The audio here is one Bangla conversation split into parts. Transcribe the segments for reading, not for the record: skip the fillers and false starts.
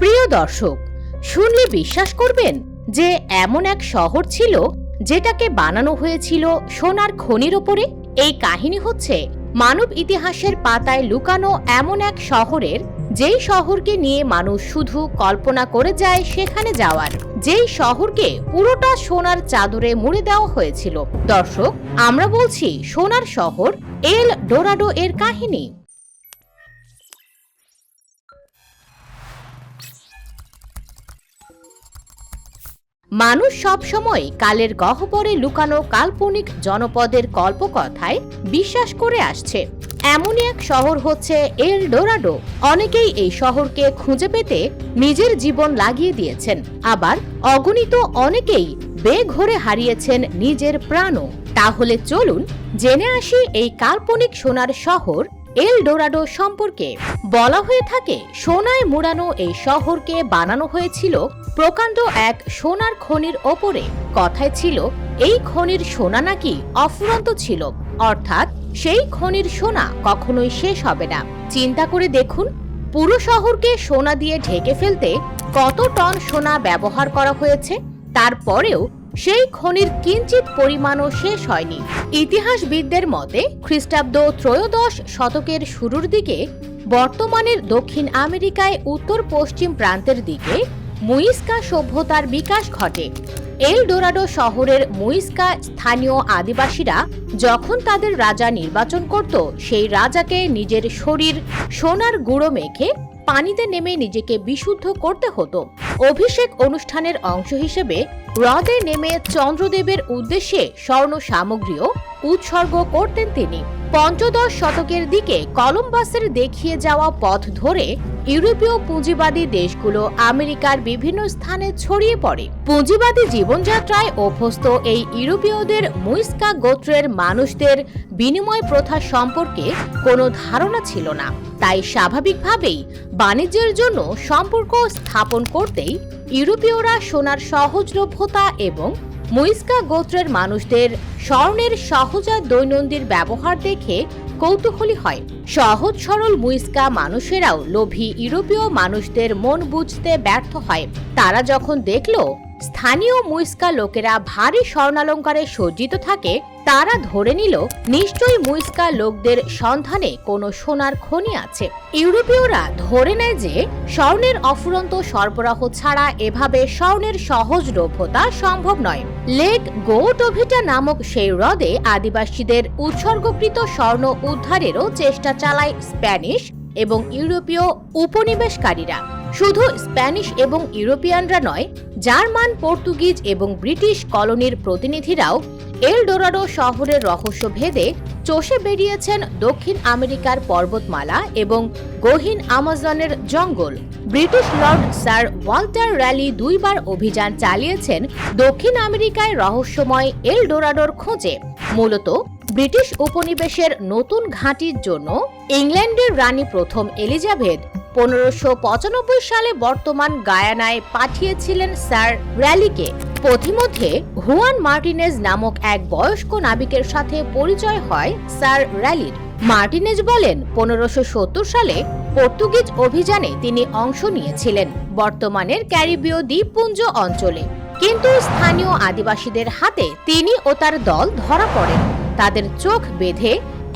প্রিয় দর্শক, শুনলে বিশ্বাস করবেন যে এমন এক শহর ছিল যেটাকে বানানো হয়েছিল সোনার খনির ওপরে। এই কাহিনী হচ্ছে মানব ইতিহাসের পাতায় লুকানো এমন এক শহরের, যেই শহরকে নিয়ে মানুষ শুধু কল্পনা করে যায় সেখানে যাওয়ার, যেই শহরকে পুরোটা সোনার চাদরে মুড়ে দেওয়া হয়েছিল। দর্শক, আমরা বলছি সোনার শহর এল ডোরাডো এর কাহিনী। মানুষ সবসময় কালের গহ্বরে লুকানো কাল্পনিক জনপদের কল্পকথায় বিশ্বাস করে আসছে। এমনই এক শহর হচ্ছে এল ডোরাডো। অনেকেই এই শহরকে খুঁজে পেতে নিজের জীবন লাগিয়ে দিয়েছেন, আবার অগণিত অনেকেই বেঘোরে হারিয়েছেন নিজের প্রাণও। তাহলে চলুন জেনে আসি এই কাল্পনিক সোনার শহর এল ডোরাডো সম্পর্কে। বলা হয়ে থাকে সোনায় মুড়ানো এই শহরকে বানানো হয়েছিল প্রকাণ্ড এক সোনার খনির ওপরে। কথায় ছিল এই খনির সোনা নাকি অফুরন্ত ছিল, অর্থাৎ সেই খনির সোনা কখনোই শেষ হবে না। চিন্তা করে দেখুন, পুরো শহরকে সোনা দিয়ে ঢেকে ফেলতে কত টন সোনা ব্যবহার করা হয়েছে। তারপরেও সেই খনির কিঞ্চিত পরিমাণও শেষ হয়নি। ইতিহাসবিদদের মতে খ্রিস্টাব্দ ত্রয়োদশ শতকের শুরুর দিকে বর্তমানের দক্ষিণ আমেরিকায় উত্তর পশ্চিম প্রান্তের দিকে মুইস্কা সভ্যতার বিকাশ ঘটে। এল ডোরাডো শহরের মুইস্কা স্থানীয় আদিবাসীরা যখন তাদের রাজা নির্বাচন করত, সেই রাজাকে নিজের শরীর সোনার গুঁড়ো মেখে পানিতে নেমে নিজেকে বিশুদ্ধ করতে হতো। অভিষেক অনুষ্ঠানের অংশ হিসেবে হ্রদে নেমে চন্দ্রদেবের উদ্দেশ্যে স্বর্ণ সামগ্রীও উৎসর্গ করতেন তিনি। পঞ্চদশ শতকের দিকে কলম্বাসের দেখিয়ে যাওয়া পথ ধরে ইউরোপীয় পুঁজিবাদী দেশগুলো আমেরিকার বিভিন্ন স্থানে ছড়িয়ে পড়ে। পুঁজিবাদী জীবনযাত্রায় অভ্যস্ত এই ইউরোপীয়দের মুইস্কা গোত্রের মানুষদের বিনিময় প্রথা সম্পর্কে কোনো ধারণা ছিল না, তাই স্বাভাবিকভাবেই বাণিজ্যের জন্য সম্পর্ক স্থাপন করতেই ইউরোপীয়রা সোনার সহজলভ্যতা এবং মুইস্কা গোত্রের মানুষদের স্বর্ণের সহজাত দৈনন্দিন ব্যবহার দেখে কৌতূহলী হয়। সহজ সরল মুইস্কা মানুষেরাও লোভী ইউরোপীয় মানুষদের মন বুঝতে ব্যর্থ হয়। তারা যখন দেখল স্থানীয় মুইস্কা লোকেরা ভারী স্বর্ণালঙ্কারে সজ্জিত থাকে, তারা ধরে নিল নিশ্চয়ই মুইস্কা লোকদের সন্ধানে কোনো সোনার খনি আছে। ইউরোপীয়রা ধরে নেয় যে স্বর্ণের অফুরন্ত সরবরাহ ছাড়া এভাবে স্বর্ণের সহজলভ্যতা সম্ভব নয়। লেক গোটোভিটা নামক সেই হ্রদে আদিবাসীদের উৎসর্গকৃত স্বর্ণ উদ্ধারেরও চেষ্টা চালায় স্প্যানিশ এবং ইউরোপীয় উপনিবেশকারীরা। শুধু স্প্যানিশ এবং ইউরোপিয়ানরা নয়, জার্মান, পর্তুগিজ এবং ব্রিটিশ কলোনির প্রতিনিধিরাও এল ডোরাডো শহরের রহস্য ভেদে চষে বেরিয়েছেন দক্ষিণ আমেরিকার পর্বতমালা এবং গহীন আমাজনের জঙ্গল। British Lord sir Walter rally দুইবার অভিযান চালিয়েছেন দক্ষিণ আমেরিকায় রহস্যময় এল ডোরাডোর খোঁজে। মূলত ব্রিটিশ উপনিবেশের নতুন ঘাঁটির জন্য ইংল্যান্ডের রানী প্রথম এলিজাবেথ 1595 সালে বর্তমান গায়ানায় পাঠিয়েছিলেন স্যার র্যালিকে। পথিমধ্যে হুয়ান মার্টিনেজ নামক এক বয়স্ক নাবিকের সাথে পরিচয় হয় স্যার র্যালির। মার্টিনেজ বলেন 1570 সালে পর্তুগিজ অভিযানে তিনি অংশ নিয়েছিলেন বর্তমানের ক্যারিবীয় দ্বীপপুঞ্জ অঞ্চলে, কিন্তু স্থানীয় আদিবাসীদের হাতে তিনি ও তার দল ধরা পড়েন। তাদের চোখ বেঁধে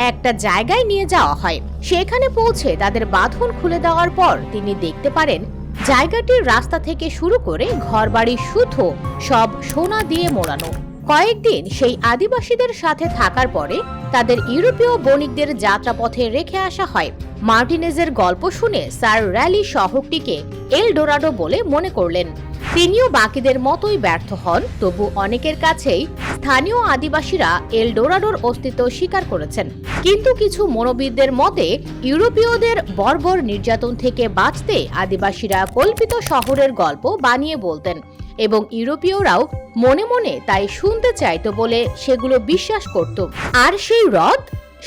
একটা জায়গায় নিয়ে যাওয়া হয়। সেখানে পৌঁছে তাদের বাঁধন খুলে দেওয়ার পর তিনি দেখতে পারেন জায়গাটির রাস্তা থেকে শুরু করে ঘরবাড়ি শুধু সব সোনা দিয়ে মোড়ানো। কয়েকদিন সেই আদিবাসীদের সাথে থাকার পরে তাদের ইউরোপীয় বণিকদের যাত্রাপথে রেখে আসা হয়। মার্টিনেজের গল্প শুনে স্যার র্যালি শহরটিকে এল ডোরাডো বলে মনে করলেন। তিনিও বাকিদের মতোই ব্যর্থ হন, তবু অনেকের কাছেই স্থানীয় আদিবাসীরা এল ডোরাডোর অস্তিত্ব স্বীকার করেছেন। কিন্তু কিছু মনোবিদদের মতে ইউরোপীয়দের বর্বর নির্যাতন থেকে বাঁচতে আদিবাসীরা কল্পিত শহরের গল্প বানিয়ে বলতেন এবং ইউরোপীয়রাও মনে মনে তাই শুনতে চাইতো বলে সেগুলো বিশ্বাস করত। আর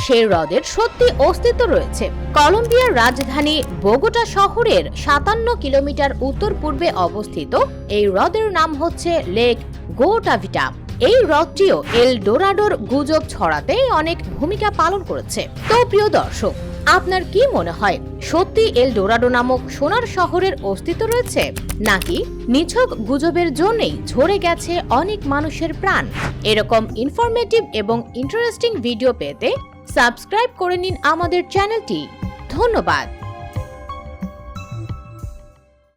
সেই হ্রদের সত্যি অস্তিত্ব রয়েছে। কলম্বিয়ার রাজধানী বোগোটা শহরের 57 কিলোমিটার উত্তর পূর্বে অবস্থিত এই হ্রদের নাম হচ্ছে লেক গোটাভিটা। এই হ্রদটিও এল ডোরাডোর গুজব ছড়াতে অনেক ভূমিকা পালন করেছে। তো প্রিয় দর্শক, আপনার কি মনে হয়, সত্যি এল ডোরাডো নামক সোনার শহরের অস্তিত্ব রয়েছে, নাকি নিছক গুজবের জন্যই ঝরে গেছে অনেক মানুষের প্রাণ? এরকম ইনফরমেটিভ এবং ইন্টারেস্টিং ভিডিও পেতে সাবস্ক্রাইব করে নিন আমাদের চ্যানেলটি। ধন্যবাদ।